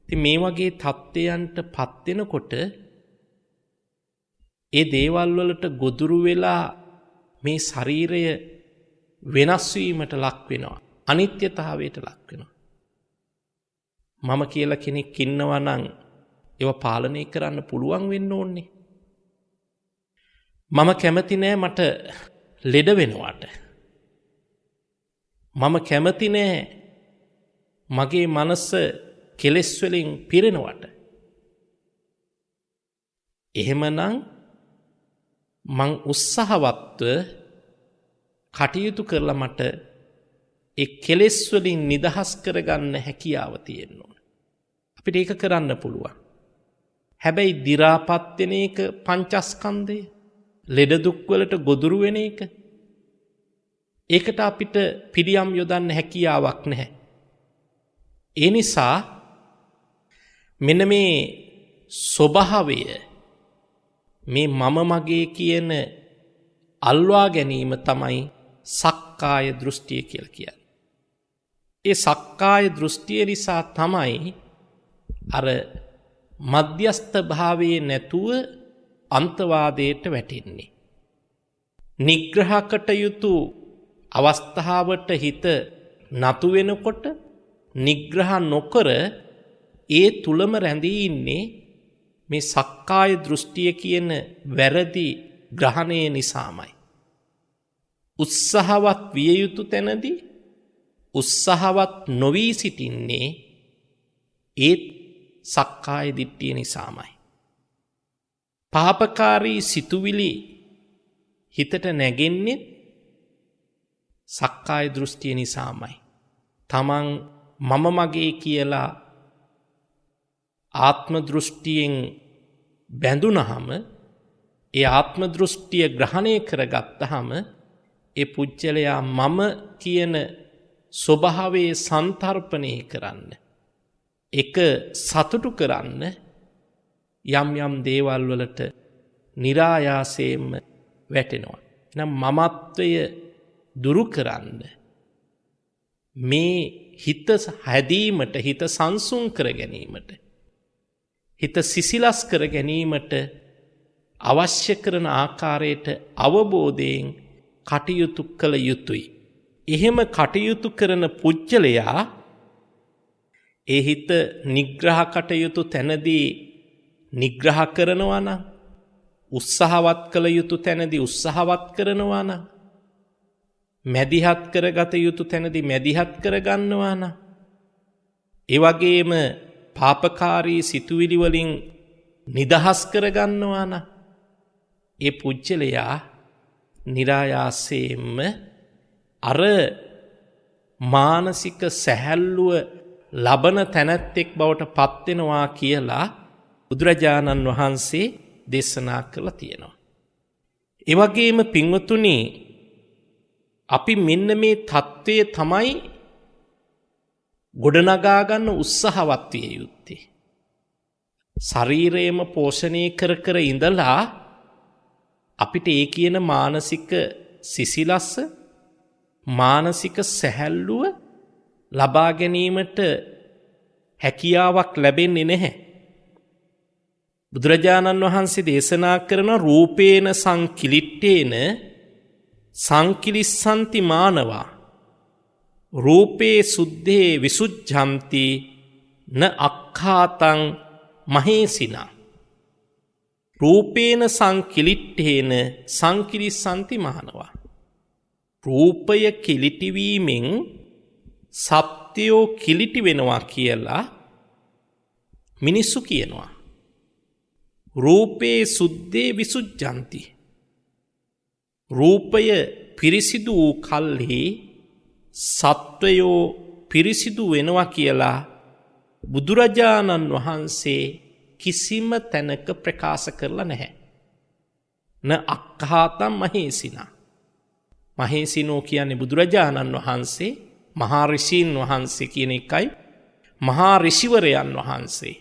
ඉතින් මේ වගේ තත්ත්වයන්ට පත් වෙනකොට ඒ දේවල් වලට ගොදුරු වෙලා මේ ශරීරය වෙනස් වීමට ලක් වෙනවා. අනිත්‍යතාවයට ලක් වෙනවා. මම කියලා කෙනෙක් ඉන්නවා නම් ඒව පාලනය කරන්න පුළුවන් වෙන්න ඕනේ. මම කැමති නෑ මට ලෙඩ වෙනවට. මම කැමති නෑ මගේ මනස කෙලෙස් වලින් පිරෙනවට. එහෙමනම් මං උත්සාහවත්ව කටයුතු කරලා මට ඒ කෙලෙස් වලින් නිදහස් කරගන්න හැකියාව තියෙන්න ඕන. අපිට ඒක කරන්න පුළුවන්. හැබැයි දි รา පත් වෙන එක පංචස්කන්ධය, ලෙඩ දුක් වලට ගොදුරු වෙන එක, ඒකට අපිට පිළියම් යොදන්න හැකියාවක් නැහැ. ඒ නිසා මෙන්න මේ ස්වභාවය, මේ මම මගේ කියන අල්වා ගැනීම තමයි සක්කාය දෘෂ්ටිය කියලා කියන්නේ. ඒ සක්කාය දෘෂ්ටිය නිසා තමයි අර මධ්‍යස්ථ භාවයේ නැතුව අන්තවාදයට වැටෙන්නේ. නිග්‍රහකට යුතු අවස්ථාවට හිත නතු වෙනකොට නිග්‍රහ නොකර ඒ තුලම රැඳී ඉන්නේ මේ සක්කාය දෘෂ්ටිය කියන වැරදි ග්‍රහණය නිසාමයි. උත්සාහවත් විය යුතු තැනදී උත්සාහවත් නොවී සිටින්නේ ඒ සක්කාය දිට්ඨිය නිසාමයි. පාපකාරී සිතුවිලි හිතට නැගෙන්නේ සක්කාය දෘෂ්ටිය නිසාමයි. තමන් මම මගේ කියලා ආත්ම දෘෂ්ටියෙන් බැඳුනහම, ඒ ආත්ම දෘෂ්ටිය ග්‍රහණය කරගත්තහම ඒ පුජ්‍යලයා මම කියන ස්වභාවයේ සන්තරපණය කරන්න, එක සතුටු කරන්න යම් යම් දේවල් වලට નિરાයාසයෙන්ම වැටෙනවා. නම් මමත්වය දුරු කරන්න, මේ හිත හැදීමට, හිත සංසුන් කර ගැනීමට, හිත සිසිලස් කර ගැනීමට අවශ්‍ය කරන ආකාරයට අවබෝධයෙන් කටයුතු කළ යුතුයි. එහෙම කටයුතු කරන පුජ්‍යලයා ඒ හිත නිග්‍රහ කටයුතු තැනදී නිග්‍රහ කරනවා නම්, උත්සාහවත් කළ යුතු තැනදී උත්සාහවත් කරනවා නම්, මැදිහත් කරගත යුතු තැනදී මැදිහත් කරගන්නවා නම් ඒ වගේම පාපකාරී සිතුවිලි වලින් නිදහස් කරගන්නවා නම් ඒ පුජ්‍යලයා નિરાයාසයෙන්ම අර මානසික සැහැල්ලුව ලබන තැනැත්තෙක් බවට පත් වෙනවා කියලා බුදුරජාණන් වහන්සේ දේශනා කළා තියෙනවා. ඒ වගේම පින්වතුනි අපි මෙන්න මේ தત્ත්වය තමයි ගොඩනගා ගන්න උත්සාහවත් විය යුත්තේ. ශරීරයම පෝෂණය කර කර ඉඳලා අපිට ඒ කියන මානසික සිසිලස්ස මානසික සැහැල්ලුව ලබා ගැනීමට හැකියාවක් ලැබෙන්නේ නැහැ. බුදුරජාණන් වහන්සේ දේශනා කරන රූපේන සංකිලිට්ඨේන සංකිලිස්සanti මානවා රූපේ සුද්ධේ විසුද්ධಂತಿ න අක්ඛාතං මහේසිනා රූපේන සංකිලිට්ඨේන සංකිලිස්සanti මානවා රූපය කිලිටිවීමෙන් සත්‍යෝ කිලිටි වෙනවා කියලා මිනිස්සු කියනවා. රූපේ සුද්ධේ විසුද්ධಂತಿ රූපය පිරිසිදු වූ කල්හි සත්වයෝ පිරිසිදු වෙනවා කියලා බුදුරජාණන් වහන්සේ කිසිම තැනක ප්‍රකාශ කරලා නැහැ. න අක්ඛාතම් මහේසිනා මහේසිනෝ කියන්නේ බුදුරජාණන් වහන්සේ මහා ඍෂීන් වහන්සේ කියන එකයි මහා ඍෂිවරයන් වහන්සේ.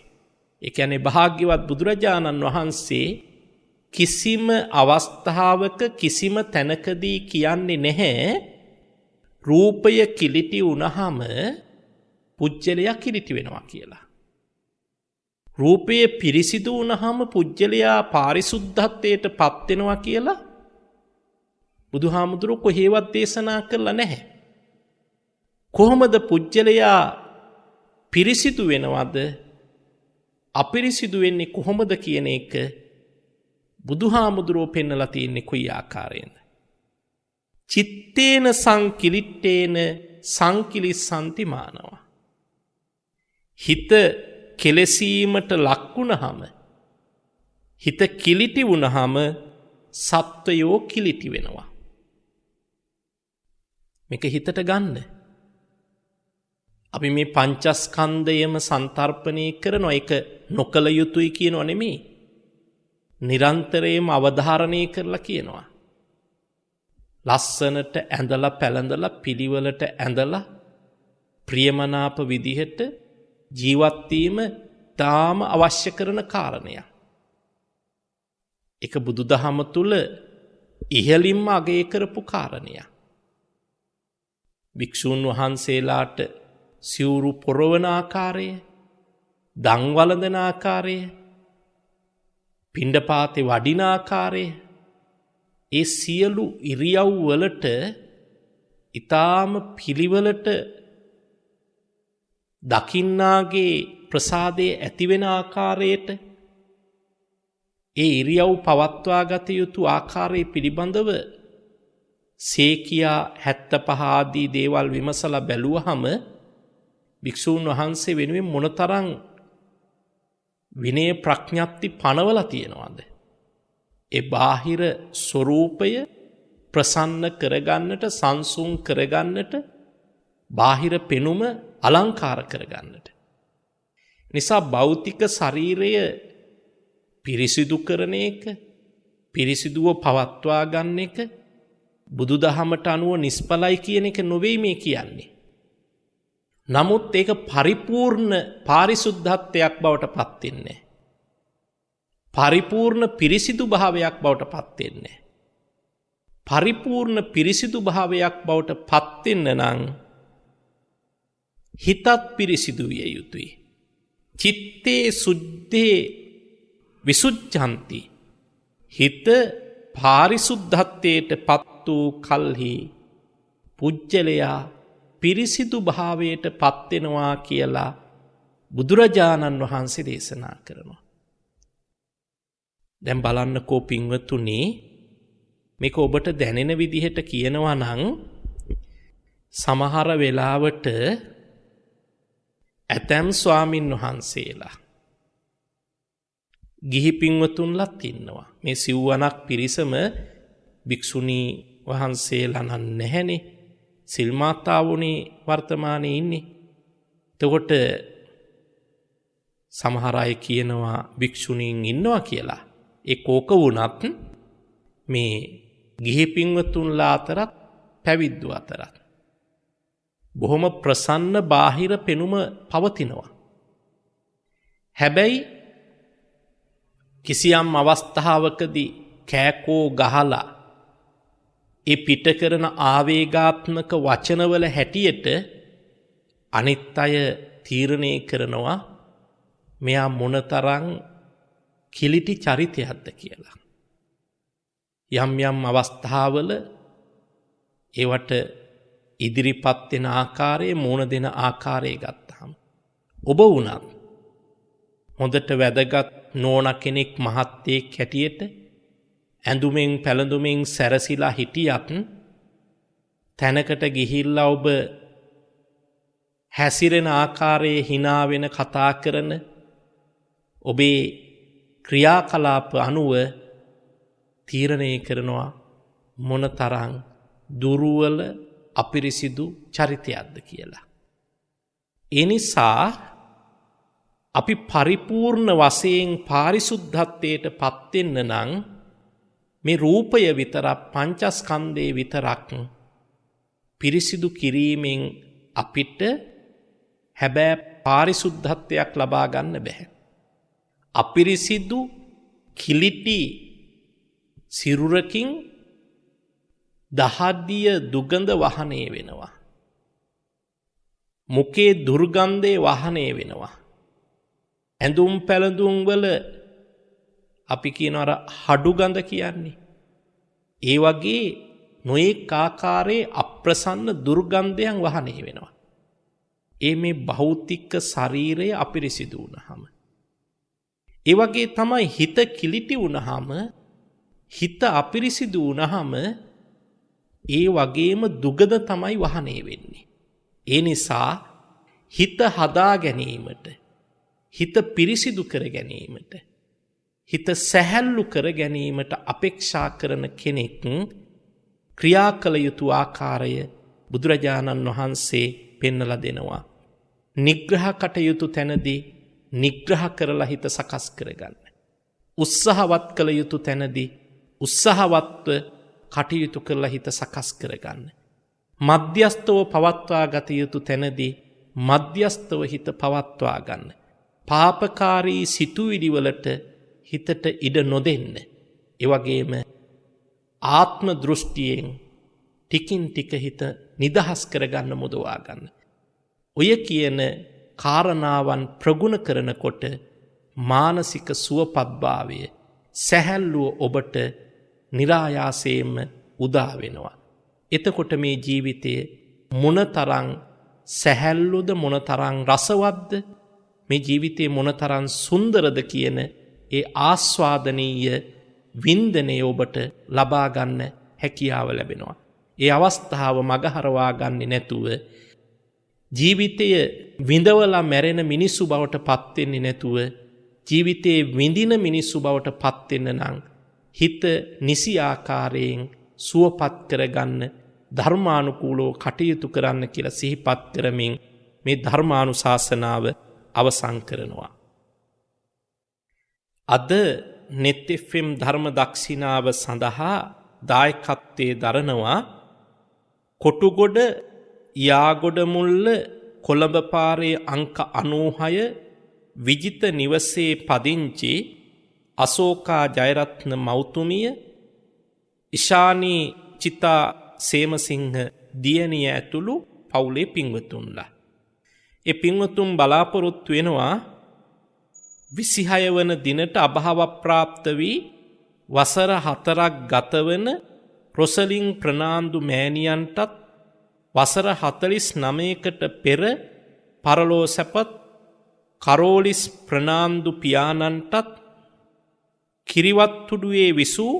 ඒ කියන්නේ භාග්‍යවත් බුදුරජාණන් වහන්සේ කිසිම අවස්ථාවක කිසිම තැනකදී කියන්නේ නැහැ රූපය කිලිටි වුණාම පුජ්‍යලයා කිලිටි වෙනවා කියලා. රූපය පිරිසිදු වුණාම පුජ්‍යලයා පාරිසුද්ධත්වයට පත් වෙනවා කියලා බුදුහාමුදුරුවෝ කොහේවත් දේශනා කළා නැහැ. කොහොමද පුජ්‍යලයා පිරිසිදු වෙනවද අපිරිසිදු වෙන්නේ කොහොමද කියන එක බුදුහාමුදුරුවෝ පෙන්නලා තියෙන්නේ කොයි ආකාරයෙන්ද? චිත්තේන සංකිලිට්ඨේන සංකිලිස්සanti මානවා. හිත කෙලසීමට ලක් වුණාම හිත කිලිටි වුණාම සත්වයෝ කිලිටි වෙනවා. මේක හිතට ගන්න. අපි මේ පංචස්කන්ධයම සංතරපණය කරනවා. ඒක නොකල යුතුයි කියනව නෙමෙයි. නිරන්තරයෙන්ම අවධාරණය කරලා කියනවා. ලස්සනට ඇඳලා පැළඳලා පිළිවෙලට ඇඳලා ප්‍රියමනාප විදිහට ජීවත් වීම තාම අවශ්‍ය කරන කාරණයක්. ඒක බුදුදහම තුල ඉහළින්ම අගය කරපු කාරණයක්. වික්ෂුන් වහන්සේලාට සිවුරු පොරවන ආකාරය, දන් වළඳන ආකාරය, පිණ්ඩපාතේ වඩින ආකාරය, ඒ සියලු ඉරියව් වලට ඊටාම පිළිවෙලට දකින්නාගේ ප්‍රසාදයේ ඇති වෙන ආකාරයට ඒ ඉරියව් පවත්වා ගත යුතු ආකාරය පිළිබඳව සේකියා 75 ආදී දේවල් විමසලා බැලුවහම භික්ෂූන් වහන්සේ වෙනුවෙන් මොනතරම් විනය ප්‍රඥප්ති පනවලා තියෙනවද? ඒ බාහිර ස්වરૂපය ප්‍රසන්න කරගන්නට, සංසුන් කරගන්නට, බාහිර පෙනුම අලංකාර කරගන්නට. නිසා භෞතික ශරීරය පිරිසිදු කරන එක, පිරිසිදුව පවත්වා ගන්න එක බුදුදහමට අනුව නිස්පලයි කියන එක නොවේ මේ කියන්නේ. නමුත් ඒක පරිපූර්ණ පාරිශුද්ධත්වයක් බවට පත් වෙන්නේ. පරිපූර්ණ පිරිසිදු භාවයක් බවට පත් වෙන්නේ. පරිපූර්ණ පිරිසිදු භාවයක් බවට පත් වෙන්න නම් හිතත් පිරිසිදු විය යුතුයි. චිත්තේ සුද්ධේ විසුද්ධಂತಿ හිත පාරිශුද්ධත්වයට පත් වූ කල්හි පුජ්‍යලයා පිරිසිදු භාවයට පත් වෙනවා කියලා බුදුරජාණන් වහන්සේ දේශනා කරනවා. දැන් බලන්නකෝ පින්වතුනි, මේක ඔබට දැනෙන විදිහට කියනවා නම් සමහර වෙලාවට ඇතැම් ස්වාමින් වහන්සේලා ගිහි පින්වතුන්ලත් ඉන්නවා. මේ සිව්වනක් පිරිසම භික්ෂුණී වහන්සේලා නැහැනේ. සිල් මාතාවුනේ වර්තමානයේ ඉන්නේ. එතකොට සමහර අය කියනවා භික්ෂුණීන් ඉන්නවා කියලා. ඒ කෝක වුණත් මේ ගිහි පින්වතුන්ලා අතරත් පැවිද්දු අතරත් බොහොම ප්‍රසන්න බාහිර පෙනුම පවතිනවා. හැබැයි කිසියම් අවස්ථාවකදී කෑකෝ ගහලා ඒ පිට කරන ආවේගාත්මක වචනවල හැටියට අනිත් අය තීරණය කරනවා මෙයා මොනතරම් කිලිටි චරිතයක්ද කියලා. යම් යම් අවස්ථාවල ඒවට ඉදිරිපත් වෙන ආකාරයේ මූණ දෙන ආකාරය ගත්තාම ඔබ වුණත් හොඳට වැදගත් නෝන කෙනෙක් මහත්තයෙක් හැටියට ඇඳුමෙන් පැළඳුමෙන් සැරසිලා හිටියත් තැනකට ගිහිල්ලා ඔබ හැසිරෙන ආකාරයේ hina වෙන කතා කරන ඔබේ ක්‍රියාකලාප අනුව තීරණය කරනවා මොනතරම් දුර්වල අපිරිසිදු චරිතයක්ද කියලා. ඒ නිසා අපි පරිපූර්ණ වශයෙන් පාරිශුද්ධත්වයට පත් වෙන්න නම් මේ රූපය විතරක් පංචස්කන්ධේ විතරක් පිරිසිදු කිරීමෙන් අපිට හැබැයි පාරිශුද්ධත්වයක් ලබා ගන්න බෑ. අපිරිසිදු කිලිටි සිරුරකින් දහදිය දුගඳ වහනය වෙනවා. මුකේ දුර්ගන්ධේ වහනය වෙනවා. ඇඳුම් පැළඳුම් වල අපි කියන අර හඩු ගඳ කියන්නේ. ඒ වගේ නොඑක ආකාරයේ අප්‍රසන්න දුර්ගන්ධයන් වහනය වෙනවා. ඒ මේ භෞතික ශරීරය අපිරිසිදු වුණාම. ඒ වගේ තමයි හිත කිලිටි වුණාම, හිත අපිරිසිදු වුණාම ඒ වගේම දුගඳ තමයි වහනය වෙන්නේ. ඒ නිසා හිත හදා ගැනීමට, හිත පිරිසිදු කර ගැනීමට, හිත සැහැල්ලු කර ගැනීමට අපේක්ෂා කරන කෙනෙක් ක්‍රියා කළ යුතු ආකාරය බුදුරජාණන් වහන්සේ පෙන්වලා දෙනවා. නිග්‍රහ කටයුතු තැනදී නිග්‍රහ කරලා හිත සකස් කරගන්න. උත්සාහවත් කළ යුතු තැනදී උත්සාහවත්ව කටයුතු කරලා හිත සකස් කරගන්න. මධ්‍යස්තව පවත්වා ගත යුතු තැනදී මධ්‍යස්තව හිත පවත්වා ගන්න. පාපකාරී සිතුවිලි වලට හිතට ඉඩ නොදෙන්න. ඒ වගේම ආත්ම දෘෂ්ටියෙන් ටිකින් ටික හිත නිදහස් කරගන්න මුදවා ගන්න. ඔය කියන කාරණාවන් ප්‍රගුණ කරනකොට මානසික සුවපත්භාවය, සැහැල්ලුව ඔබට નિરાයාසයෙන්ම උදා වෙනවා. එතකොට මේ ජීවිතයේ මොනතරම් සැහැල්ලුද, මොනතරම් රසවත්ද, මේ ජීවිතයේ මොනතරම් සුන්දරද කියන ඒ ආස්වාදනීය වින්දනය ඔබට ලබා ගන්න හැකියාව ලැබෙනවා. ඒ අවස්ථාව මගහරවා ගන්නේ නැතුව ජීවිතය විඳවලා මැරෙන මිනිස්සු බවට පත් වෙන්නේ නැතුව ජීවිතයේ විඳින මිනිස්සු බවට පත් වෙන්න නම් හිත නිසි ආකාරයෙන් සුවපත් කරගන්න ධර්මානුකූලව කටයුතු කරන්න කියලා සිහිපත් කරමින් මේ ධර්මානුශාසනාව අවසන් කරනවා. අද net fm ධර්ම දක්ෂිනාව සඳහා දායකත්වයේ දරනවා කොටුගොඩ යාගොඩ මුල්ල කොළඹ පාරේ අංක 96 විජිත නිවසේ පදිංචි අශෝකා ජයරත්න මෞතුමිය, ඉෂානී චිතා සේමසිංහ දියණිය ඇතුළු පවුලේ පින්වතුන්ලා. ඒ පින්වතුන් බලාපොරොත්තු වෙනවා 26 වන දිනට අභාව ප්‍රාප්ත වී වසර 4ක් ගතවන රොසලින් ප්‍රනාන්දු මෑණියන්ටත් වසර 49කට පෙර පරලෝ සැපත් කරෝලිස් ප්‍රනාන්දු පියාණන්ටත් කිරිවත්තුඩුවේ විසූ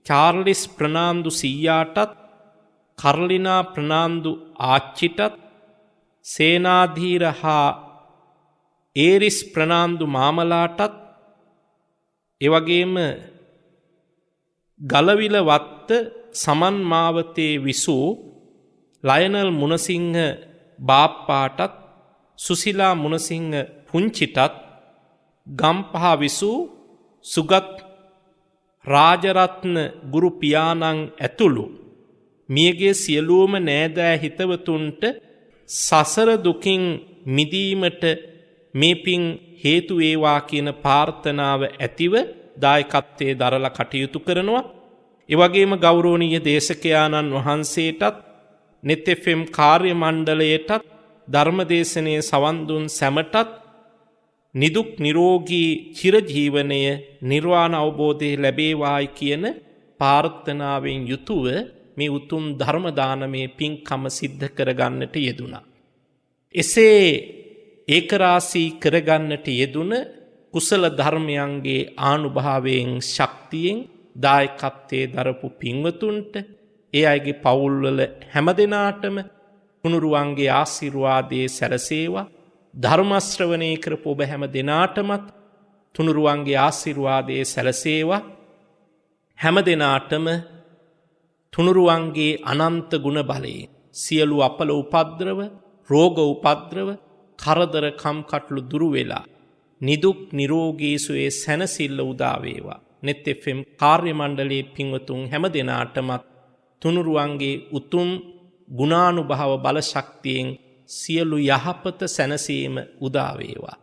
චාර්ලිස් ප්‍රනාන්දු සීයාටත් කර්ලිනා ප්‍රනාන්දු ආච්චිටත් සේනාධීර හා ඒරිස් ප්‍රනාන්දු මාමලාටත් එවැගේම ගලවිල වත්ත සමන් මාවතේ විසූ ලයනල් මුණසිංහ බාප්පාටත් සුසිලා මුණසිංහ පුංචිටත් ගම්පහ විසූ සුගත් රාජරත්න ගුරු පියාණන් ඇතුළු මියගේ සියලුම නෑදෑ හිතවතුන්ට සසර දුකින් මිදීමට මේ පින් හේතු වේවා කියන ප්‍රාර්ථනාව ඇතිව දායකත්වයේ දරලා කටයුතු කරනවා. ඒ වගේම ගෞරවනීය දේශකයාණන් වහන්සේටත් net fm කාර්ය මණ්ඩලයටත් ධර්මදේශනයේ සවන් දුන් සැමටත් නිදුක් නිරෝගී චිරජීවනය නිර්වාණ අවබෝධය ලැබේවායි කියන ප්‍රාර්ථනාවෙන් යුතුව මේ උතුම් ධර්ම දානමේ පින්කම සිද්ධ කරගන්නට යෙදුණා. එසේ ඒකරාශී කරගන්නට යෙදුන කුසල ධර්මයන්ගේ ආනුභාවයෙන් ශක්තියෙන් දායකත්වයේ දරපු පින්වතුන්ට ඒ අයගේ පවුල්වල හැමදෙනාටම තුනුරුවන්ගේ ආශිර්වාදයේ සැලසේවා. ධර්ම ශ්‍රවණය කරපු ඔබ හැම දෙනාටමත් තුනුරුවන්ගේ ආශිර්වාදයේ සැලසේවා. හැම දෙනාටම තුනුරුවන්ගේ අනන්ත ගුණ බලයෙන් සියලු අපල උපද්‍රව, රෝග උපද්‍රව, කරදර කම්කටොළු දුරු වෙලා නිදුක් නිරෝගී සුවයේ සැනසෙල්ල උදා වේවා. net fm කාර්ය මණ්ඩලයේ පින්වතුන් හැම දෙනාටමත් තුනුරුවන්ගේ උතුම් ගුණානුභව බල ශක්තියෙන් සියලු යහපත සැනසීම උදා වේවා.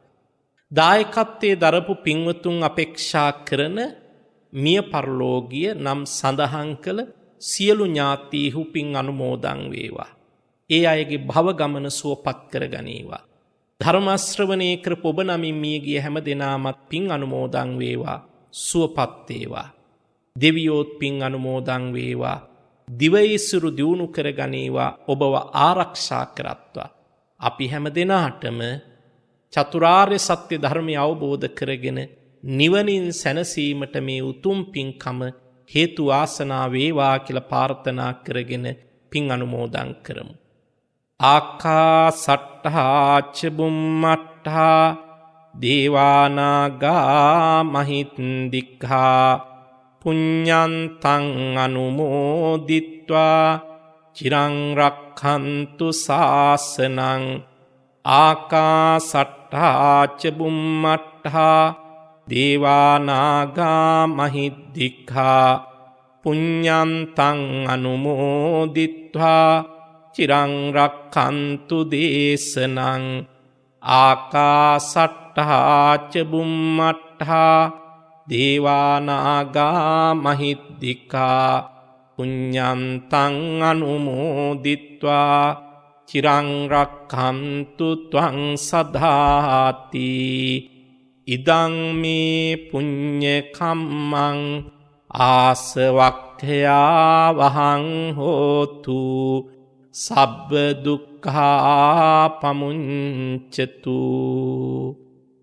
දායකත්වයේ දරපු පින්වතුන් අපේක්ෂා කරන මිය පරලෝකීය නම් සඳහන් කළ සියලු ඥාතීහු පින් අනුමෝදන් වේවා. ඒ අයගේ භව ගමන සුවපත් කර ගනීවා. ධර්ම ශ්‍රවණය කරපු ඔබ නමින් මිය ගිය හැම දෙනාමත් පින් අනුමෝදන් වේවා, සුවපත් වේවා. දෙවියෝත් පින් අනුමෝදන් වේවා. දිවයිසුරු දියුණු කර ගනීවා, ඔබව ආරක්ෂා කරත්වා. අපි හැම දෙනාටම චතුරාර්ය සත්‍ය ධර්මය අවබෝධ කරගෙන නිවනින් සැනසීමට මේ උතුම් පින්කම හේතු වාසනා වේවා කියලා ප්‍රාර්ථනා කරගෙන පින් අනුමෝදන් කරමු. ආකාසට්ඨා ච බුම්මට්ඨා දේවානාගා මහින්దికා පුඤ්ඤන්තං අනුමෝදිත්වා චිරං රක්ඛන්තු ශාසනං. ආකාසට්ඨා ච බුම්මට්ඨා දේවානාගා මහින්దికා පුඤ්ඤන්තං අනුමෝදිත්වා චිරං රක්ඛන්තු දේශනං. ආකාසට්ඨා ච බුම්මට්ඨා දේවානාගා මහින්దికා පුඤ්ඤන්තං අනුමෝදිත්වා චිරං රක්ඛන්තු ත්වං සදාති. ඉදං මේ පුඤ්ඤ කම්මං ආසවක්ඛයා වහං හෝතු සබ්බ දුක්ඛා පමුඤ්චතු.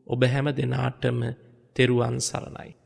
ඔබ හැම දෙනාටම තෙරුවන් සරණයි.